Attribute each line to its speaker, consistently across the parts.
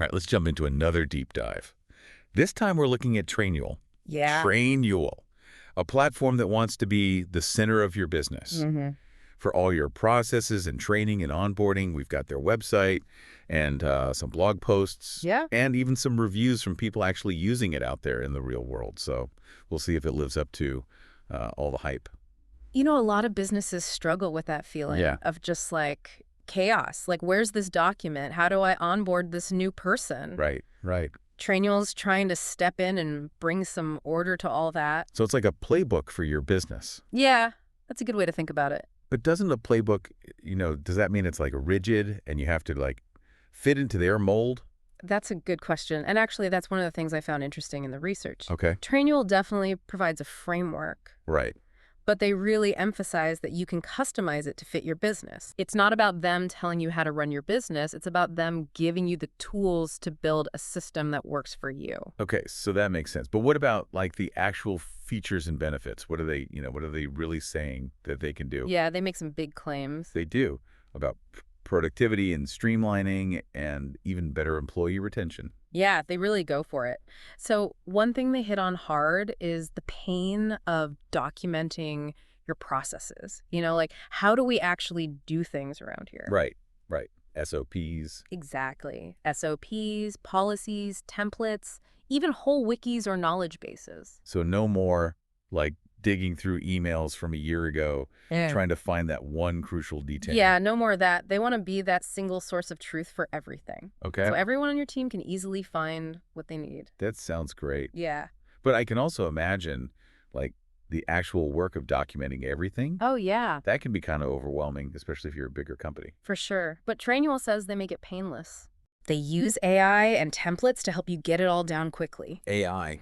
Speaker 1: All right, let's jump into another deep dive. This time we're looking at Trainual.
Speaker 2: Yeah.
Speaker 1: Trainual, a platform that wants to be the center of your business. For all your processes and training and onboarding, we've got their website and some blog posts
Speaker 2: Yeah.
Speaker 1: and even some reviews from people actually using it out there in the real world. So we'll see if it lives up to all the hype.
Speaker 2: You know, a lot of businesses struggle with that feeling of just like chaos. Like, where's this document? How do I onboard this new person?
Speaker 1: Right, right.
Speaker 2: Trainual's trying to step in and bring some order to all that.
Speaker 1: So it's like a playbook for your business.
Speaker 2: Yeah, that's a good way to think about it.
Speaker 1: But doesn't a playbook, does that mean it's like rigid and you have to like fit into their mold?
Speaker 2: That's a good question. And actually, that's one of the things I found interesting in the research.
Speaker 1: Okay.
Speaker 2: Trainual definitely provides a framework.
Speaker 1: Right.
Speaker 2: But they really emphasize that you can customize it to fit your business. It's not about them telling you how to run your business. It's about them giving you the tools to build a system that works for you.
Speaker 1: Okay, so that makes sense. But what about like the actual features and benefits? What are they, what are they really saying that they can do?
Speaker 2: Yeah, they make some big claims.
Speaker 1: They do about productivity and streamlining and even better employee retention.
Speaker 2: Yeah, they really go for it. So one thing they hit on hard is the pain of documenting your processes. Like, how do we actually do things around here?
Speaker 1: Right, right. SOPs.
Speaker 2: Exactly. SOPs, policies, templates, even whole wikis or knowledge bases.
Speaker 1: So no more like digging through emails from a year ago, trying to find that one crucial detail.
Speaker 2: Yeah, no more of that. They want to be that single source of truth for everything.
Speaker 1: Okay.
Speaker 2: So everyone on your team can easily find what they need.
Speaker 1: That sounds great.
Speaker 2: Yeah.
Speaker 1: But I can also imagine like the actual work of documenting everything.
Speaker 2: Oh, yeah.
Speaker 1: That can be kind of overwhelming, especially if you're a bigger company.
Speaker 2: For sure. But Trainual says they make it painless. They use AI and templates to help you get it all down quickly.
Speaker 1: AI.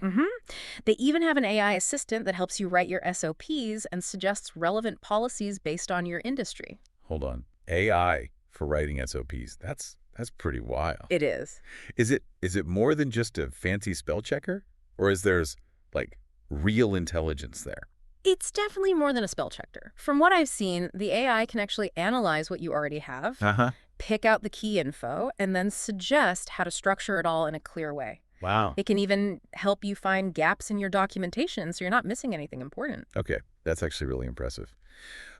Speaker 2: They even have an AI assistant that helps you write your SOPs and suggests relevant policies based on your industry.
Speaker 1: Hold on. AI for writing SOPs. That's pretty wild.
Speaker 2: It is.
Speaker 1: Is it more than just a fancy spell checker? Or is there's like real intelligence there?
Speaker 2: It's definitely more than a spell checker. From what I've seen, the AI can actually analyze what you already have, pick out the key info, and then suggest how to structure it all in a clear way.
Speaker 1: Wow.
Speaker 2: It can even help you find gaps in your documentation so you're not missing anything important.
Speaker 1: Okay, that's actually really impressive.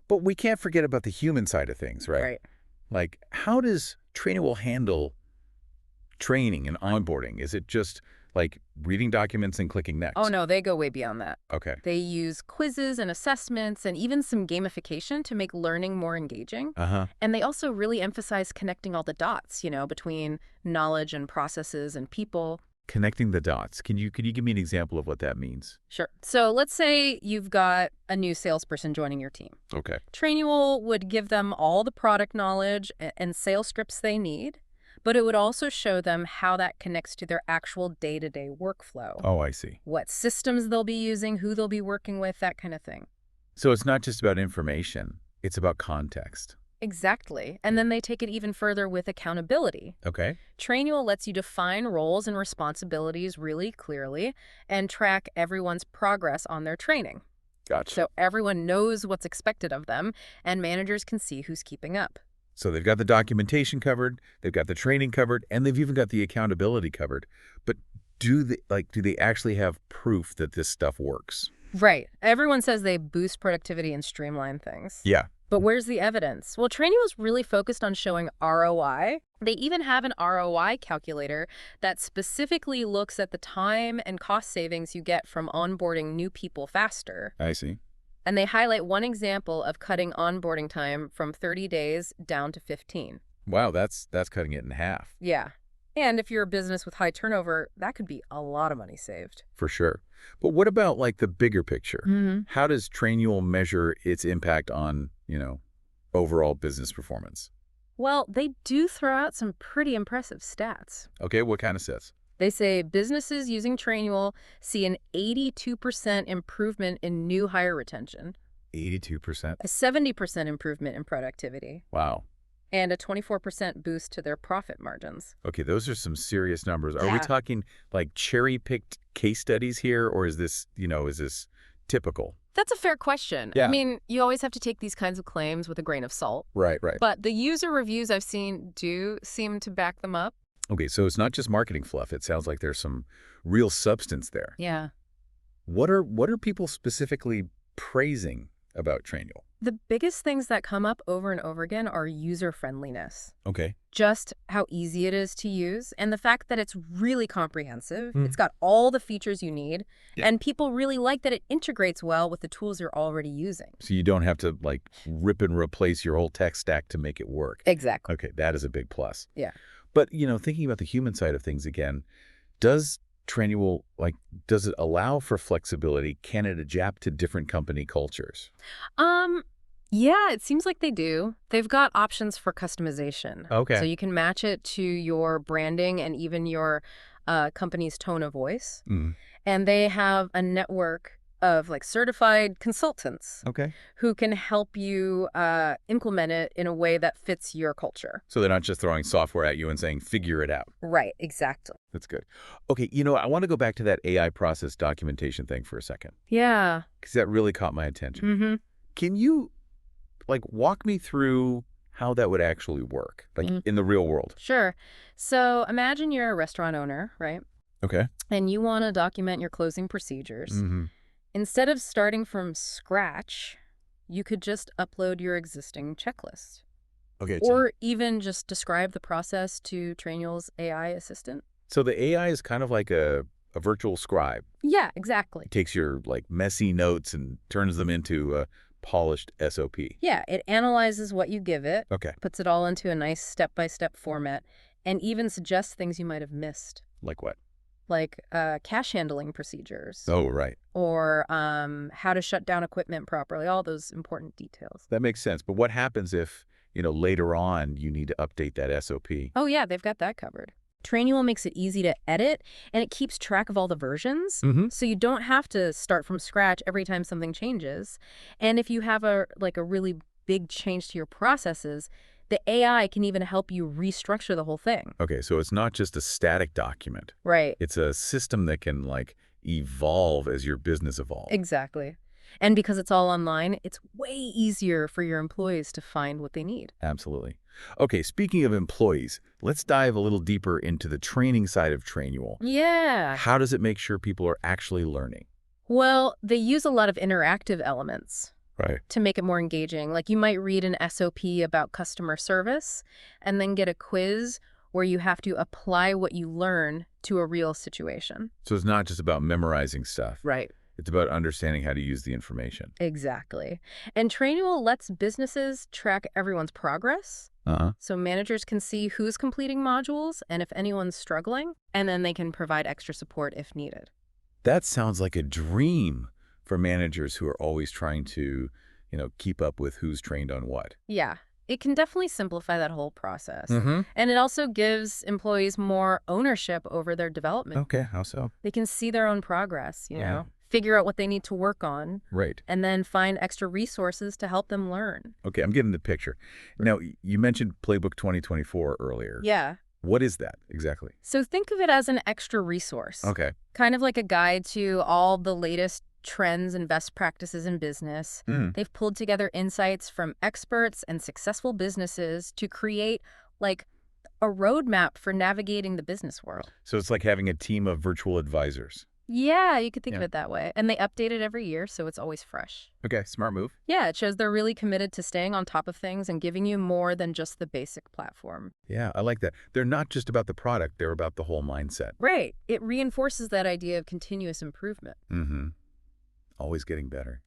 Speaker 1: But we can't forget about the human side of things, right?
Speaker 2: Right.
Speaker 1: Like, how does Trainual handle training and onboarding? Is it just like reading documents and clicking next?
Speaker 2: Oh, no, they go way beyond that.
Speaker 1: Okay.
Speaker 2: They use quizzes and assessments and even some gamification to make learning more engaging. And they also really emphasize connecting all the dots, between knowledge and processes and people.
Speaker 1: Connecting the dots. Can you give me an example of what that means?
Speaker 2: Sure. So let's say you've got a new salesperson joining your team.
Speaker 1: Okay.
Speaker 2: Trainual would give them all the product knowledge and sales scripts they need, but it would also show them how that connects to their actual day-to-day workflow.
Speaker 1: Oh, I see.
Speaker 2: What systems they'll be using, who they'll be working with, that kind of thing.
Speaker 1: So it's not just about information. It's about context.
Speaker 2: Exactly. And then they take it even further with accountability.
Speaker 1: Okay.
Speaker 2: Trainual lets you define roles and responsibilities really clearly and track everyone's progress on their training.
Speaker 1: Gotcha.
Speaker 2: So everyone knows what's expected of them, and managers can see who's keeping up.
Speaker 1: So they've got the documentation covered, they've got the training covered, and they've even got the accountability covered. But do they actually have proof that this stuff works?
Speaker 2: Right. Everyone says they boost productivity and streamline things.
Speaker 1: Yeah.
Speaker 2: But where's the evidence? Well, Trainual's really focused on showing ROI. They even have an ROI calculator that specifically looks at the time and cost savings you get from onboarding new people faster.
Speaker 1: I see.
Speaker 2: And they highlight one example of cutting onboarding time from 30 days down to 15.
Speaker 1: Wow, that's cutting it in half.
Speaker 2: Yeah. And if you're a business with high turnover, that could be a lot of money saved.
Speaker 1: For sure. But what about like the bigger picture? How does Trainual measure its impact on, overall business performance?
Speaker 2: Well, they do throw out some pretty impressive stats.
Speaker 1: Okay, what kind of stats?
Speaker 2: They say businesses using Trainual see an 82% improvement in new hire retention,
Speaker 1: 82%?
Speaker 2: a 70% improvement in productivity,
Speaker 1: Wow.
Speaker 2: and a 24% boost to their profit margins.
Speaker 1: Okay, those are some serious numbers. Are we
Speaker 2: Yeah.
Speaker 1: talking like cherry-picked case studies here, or is this typical?
Speaker 2: That's a fair question.
Speaker 1: Yeah.
Speaker 2: I mean, you always have to take these kinds of claims with a grain of salt.
Speaker 1: Right.
Speaker 2: But the user reviews I've seen do seem to back them up.
Speaker 1: Okay, so it's not just marketing fluff. It sounds like there's some real substance there.
Speaker 2: Yeah.
Speaker 1: What are people specifically praising about Trainual?
Speaker 2: The biggest things that come up over and over again are user friendliness.
Speaker 1: Okay.
Speaker 2: Just how easy it is to use, and the fact that it's really comprehensive.
Speaker 1: Hmm.
Speaker 2: It's got all the features you need,
Speaker 1: Yeah.
Speaker 2: and people really like that it integrates well with the tools you're already using.
Speaker 1: So you don't have to like rip and replace your whole tech stack to make it work.
Speaker 2: Exactly.
Speaker 1: Okay, that is a big plus.
Speaker 2: Yeah.
Speaker 1: But, thinking about the human side of things again, does Trainual, does it allow for flexibility? Can it adapt to different company cultures?
Speaker 2: Um, yeah, it seems like they do. They've got options for customization. So
Speaker 1: Okay.
Speaker 2: you can match it to your branding and even your company's tone of voice.
Speaker 1: Mm.
Speaker 2: And they have a network of like certified consultants
Speaker 1: Okay.
Speaker 2: who can help you implement it in a way that fits your culture.
Speaker 1: So they're not just throwing software at you and saying, figure it out.
Speaker 2: Right, exactly.
Speaker 1: That's good. Okay, I want to go back to that AI process documentation thing for a second,
Speaker 2: Yeah.
Speaker 1: because that really caught my attention.
Speaker 2: Mm-hmm.
Speaker 1: Can you, walk me through how that would actually work, in the real world?
Speaker 2: Sure. So imagine you're a restaurant owner, right?
Speaker 1: Okay.
Speaker 2: And you want to document your closing procedures.
Speaker 1: Mm-hmm.
Speaker 2: Instead of starting from scratch, you could just upload your existing checklist.
Speaker 1: Okay.
Speaker 2: Or even just describe the process to Trainual's AI assistant.
Speaker 1: So the AI is kind of like a virtual scribe.
Speaker 2: Yeah, exactly.
Speaker 1: It takes your messy notes and turns them into a polished SOP.
Speaker 2: Yeah, it analyzes what you give it,
Speaker 1: Okay.
Speaker 2: puts it all into a nice step-by-step format, and even suggests things you might have missed,
Speaker 1: Like what?
Speaker 2: like cash handling procedures
Speaker 1: Oh, right.
Speaker 2: or how to shut down equipment properly, all those important details.
Speaker 1: That makes sense. But what happens if, later on you need to update that SOP?
Speaker 2: Oh, yeah, they've got that covered. Trainual makes it easy to edit, and it keeps track of all the versions,
Speaker 1: Mm-hmm.
Speaker 2: so you don't have to start from scratch every time something changes. And if you have a really big change to your processes, the AI can even help you restructure the whole thing.
Speaker 1: Okay, so it's not just a static document.
Speaker 2: Right.
Speaker 1: It's a system that can, evolve as your business evolves.
Speaker 2: Exactly. And because it's all online, it's way easier for your employees to find what they need.
Speaker 1: Absolutely. Okay, speaking of employees, let's dive a little deeper into the training side of Trainual.
Speaker 2: Yeah.
Speaker 1: How does it make sure people are actually learning?
Speaker 2: Well, they use a lot of interactive elements
Speaker 1: Right.
Speaker 2: to make it more engaging. Like you might read an SOP about customer service and then get a quiz where you have to apply what you learn to a real situation.
Speaker 1: So it's not just about memorizing stuff.
Speaker 2: Right.
Speaker 1: It's about understanding how to use the information.
Speaker 2: Exactly. And Trainual lets businesses track everyone's progress.
Speaker 1: Uh-huh.
Speaker 2: So managers can see who's completing modules and if anyone's struggling, and then they can provide extra support if needed.
Speaker 1: That sounds like a dream for managers who are always trying to, keep up with who's trained on what.
Speaker 2: Yeah, it can definitely simplify that whole process.
Speaker 1: Mm-hmm.
Speaker 2: And it also gives employees more ownership over their development.
Speaker 1: Okay, how so?
Speaker 2: They can see their own progress,
Speaker 1: Yeah.
Speaker 2: figure out what they need to work on,
Speaker 1: Right.
Speaker 2: and then find extra resources to help them learn.
Speaker 1: Okay, I'm getting the picture. Now, you mentioned Playbook 2024 earlier.
Speaker 2: Yeah.
Speaker 1: What is that exactly?
Speaker 2: So think of it as an extra resource.
Speaker 1: Okay.
Speaker 2: Kind of like a guide to all the latest trends and best practices in business.
Speaker 1: Mm.
Speaker 2: They've pulled together insights from experts and successful businesses to create a roadmap for navigating the business world.
Speaker 1: So it's like having a team of virtual advisors.
Speaker 2: Yeah, you could think of
Speaker 1: Yeah.
Speaker 2: it that way. And they update it every year, so it's always fresh.
Speaker 1: Okay, smart move.
Speaker 2: Yeah, it shows they're really committed to staying on top of things and giving you more than just the basic platform.
Speaker 1: Yeah, I like that. They're not just about the product, they're about the whole mindset.
Speaker 2: Right. It reinforces that idea of continuous improvement.
Speaker 1: Mm-hmm. Always getting better.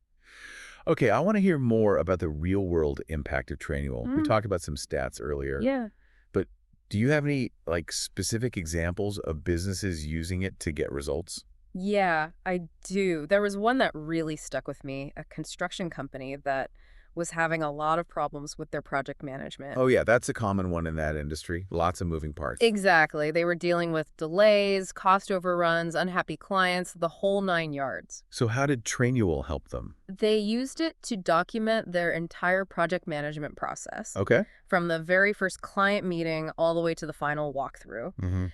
Speaker 1: Okay, I want to hear more about the real-world impact of Trainual. We
Speaker 2: Mm.
Speaker 1: talked about some stats earlier.
Speaker 2: Yeah.
Speaker 1: But do you have any, specific examples of businesses using it to get results?
Speaker 2: Yeah, I do. There was one that really stuck with me, a construction company that was having a lot of problems with their project management.
Speaker 1: Oh, yeah, that's a common one in that industry. Lots of moving parts.
Speaker 2: Exactly. They were dealing with delays, cost overruns, unhappy clients, the whole 9 yards.
Speaker 1: So how did Trainual help them?
Speaker 2: They used it to document their entire project management process,
Speaker 1: Okay.
Speaker 2: from the very first client meeting all the way to the final walkthrough.
Speaker 1: Mm-hmm.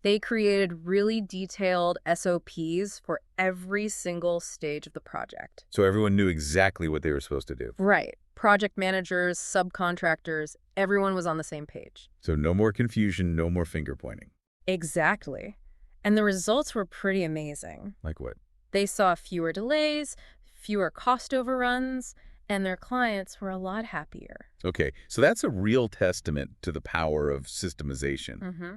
Speaker 2: They created really detailed SOPs for every single stage of the project.
Speaker 1: So everyone knew exactly what they were supposed to do.
Speaker 2: Right. Project managers, subcontractors, everyone was on the same page.
Speaker 1: So no more confusion, no more finger pointing.
Speaker 2: Exactly. And the results were pretty amazing.
Speaker 1: Like what?
Speaker 2: They saw fewer delays, fewer cost overruns, and their clients were a lot happier.
Speaker 1: Okay, so that's a real testament to the power of systemization.
Speaker 2: Mm-hmm.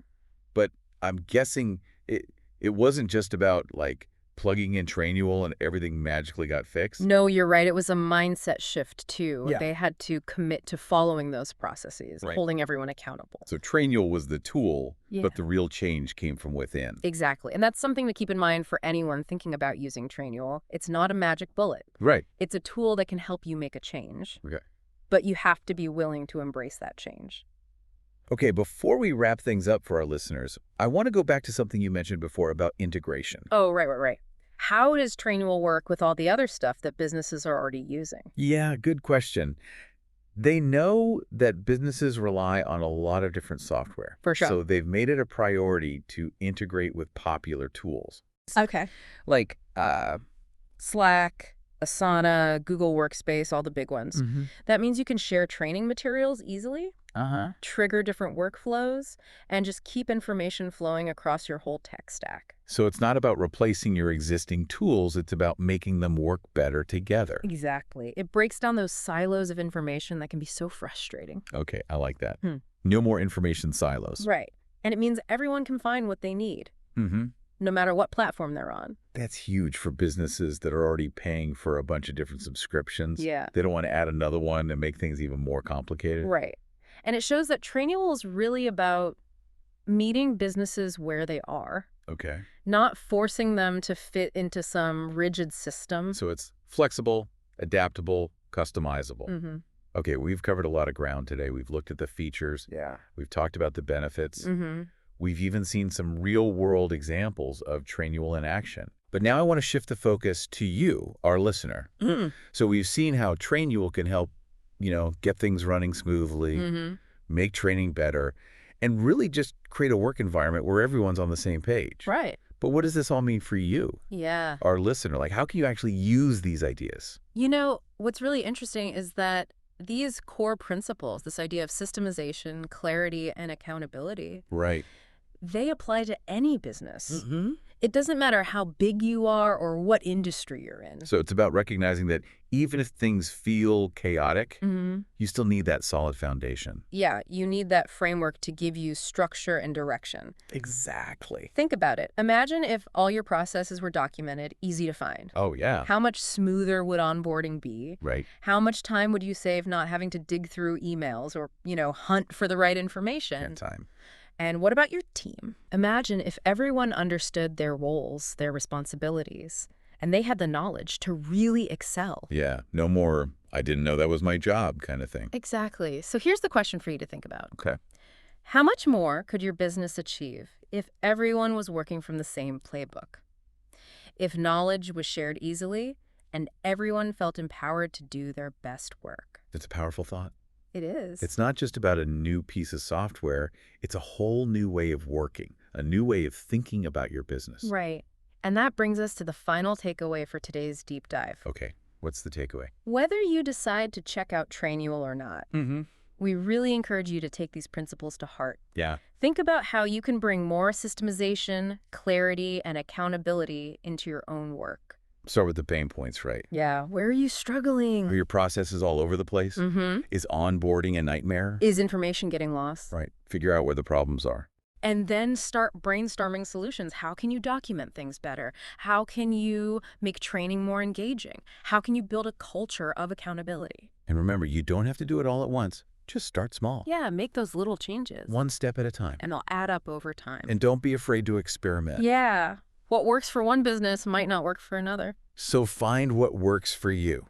Speaker 1: But I'm guessing it wasn't just about, like, plugging in Trainual and everything magically got fixed?
Speaker 2: No, you're right. It was a mindset shift, too.
Speaker 1: Yeah.
Speaker 2: They had to commit to following those processes,
Speaker 1: Right.
Speaker 2: holding everyone accountable.
Speaker 1: So Trainual was the tool,
Speaker 2: Yeah.
Speaker 1: but the real change came from within.
Speaker 2: Exactly. And that's something to keep in mind for anyone thinking about using Trainual. It's not a magic bullet.
Speaker 1: Right.
Speaker 2: It's a tool that can help you make a change.
Speaker 1: Okay.
Speaker 2: But you have to be willing to embrace that change.
Speaker 1: Okay, before we wrap things up for our listeners, I want to go back to something you mentioned before about integration.
Speaker 2: Oh, right. How does Trainual work with all the other stuff that businesses are already using?
Speaker 1: Yeah, good question. They know that businesses rely on a lot of different software.
Speaker 2: For sure.
Speaker 1: So they've made it a priority to integrate with popular tools.
Speaker 2: Okay. Like Slack, Asana, Google Workspace, all the big ones. That means you can share training materials easily, trigger different workflows, and just keep information flowing across your whole tech stack.
Speaker 1: So it's not about replacing your existing tools, it's about making them work better together.
Speaker 2: Exactly. It breaks down those silos of information that can be so frustrating.
Speaker 1: Okay, I like that. No more information silos.
Speaker 2: Right. And it means everyone can find what they need, no matter what platform they're on.
Speaker 1: That's huge for businesses that are already paying for a bunch of different subscriptions.
Speaker 2: Yeah.
Speaker 1: They don't want to add another one and make things even more complicated.
Speaker 2: Right. And it shows that Trainual is really about meeting businesses where they are,
Speaker 1: Okay.
Speaker 2: not forcing them to fit into some rigid system.
Speaker 1: So it's flexible, adaptable, customizable. Okay, we've covered a lot of ground today. We've looked at the features.
Speaker 2: Yeah.
Speaker 1: We've talked about the benefits. We've even seen some real-world examples of Trainual in action. But now I want to shift the focus to you, our listener. So we've seen how Trainual can help, get things running smoothly, make training better, and really just create a work environment where everyone's on the same page.
Speaker 2: Right.
Speaker 1: But what does this all mean for you,
Speaker 2: Yeah.
Speaker 1: our listener? Like, how can you actually use these ideas?
Speaker 2: What's really interesting is that these core principles, this idea of systemization, clarity, and accountability,
Speaker 1: Right.
Speaker 2: they apply to any business. It doesn't matter how big you are or what industry you're in.
Speaker 1: So it's about recognizing that even if things feel chaotic, you still need that solid foundation.
Speaker 2: Yeah, you need that framework to give you structure and direction.
Speaker 1: Exactly.
Speaker 2: Think about it. Imagine if all your processes were documented, easy to find.
Speaker 1: Oh, yeah.
Speaker 2: How much smoother would onboarding be?
Speaker 1: Right.
Speaker 2: How much time would you save not having to dig through emails or, hunt for the right information?
Speaker 1: And time.
Speaker 2: And what about your team? Imagine if everyone understood their roles, their responsibilities, and they had the knowledge to really excel.
Speaker 1: Yeah. No more, I didn't know that was my job kind of thing.
Speaker 2: Exactly. So here's the question for you to think about.
Speaker 1: Okay.
Speaker 2: How much more could your business achieve if everyone was working from the same playbook? If knowledge was shared easily and everyone felt empowered to do their best work?
Speaker 1: It's a powerful thought.
Speaker 2: It is.
Speaker 1: It's not just about a new piece of software. It's a whole new way of working, a new way of thinking about your business.
Speaker 2: Right. And that brings us to the final takeaway for today's deep dive.
Speaker 1: Okay. What's the takeaway?
Speaker 2: Whether you decide to check out Trainual or not, we really encourage you to take these principles to heart.
Speaker 1: Yeah.
Speaker 2: Think about how you can bring more systemization, clarity, and accountability into your own work.
Speaker 1: Start with the pain points, right?
Speaker 2: Yeah. Where are you struggling?
Speaker 1: Are your processes all over the place? Is onboarding a nightmare?
Speaker 2: Is information getting lost?
Speaker 1: Right. Figure out where the problems are.
Speaker 2: And then start brainstorming solutions. How can you document things better? How can you make training more engaging? How can you build a culture of accountability?
Speaker 1: And remember, you don't have to do it all at once. Just start small.
Speaker 2: Yeah, make those little changes.
Speaker 1: One step at a time.
Speaker 2: And they'll add up over time.
Speaker 1: And don't be afraid to experiment.
Speaker 2: Yeah. What works for one business might not work for another.
Speaker 1: So find what works for you.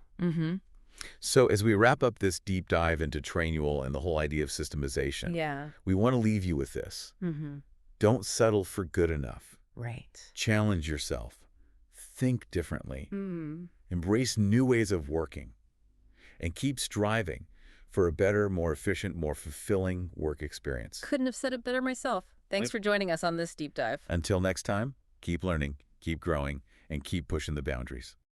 Speaker 1: So as we wrap up this deep dive into Trainual and the whole idea of systemization,
Speaker 2: Yeah.
Speaker 1: we want to leave you with this. Don't settle for good enough.
Speaker 2: Right.
Speaker 1: Challenge yourself. Think differently. Embrace new ways of working. And keep striving for a better, more efficient, more fulfilling work experience.
Speaker 2: Couldn't have said it better myself. Thanks for joining us on this deep dive.
Speaker 1: Until next time, keep learning, keep growing, and keep pushing the boundaries.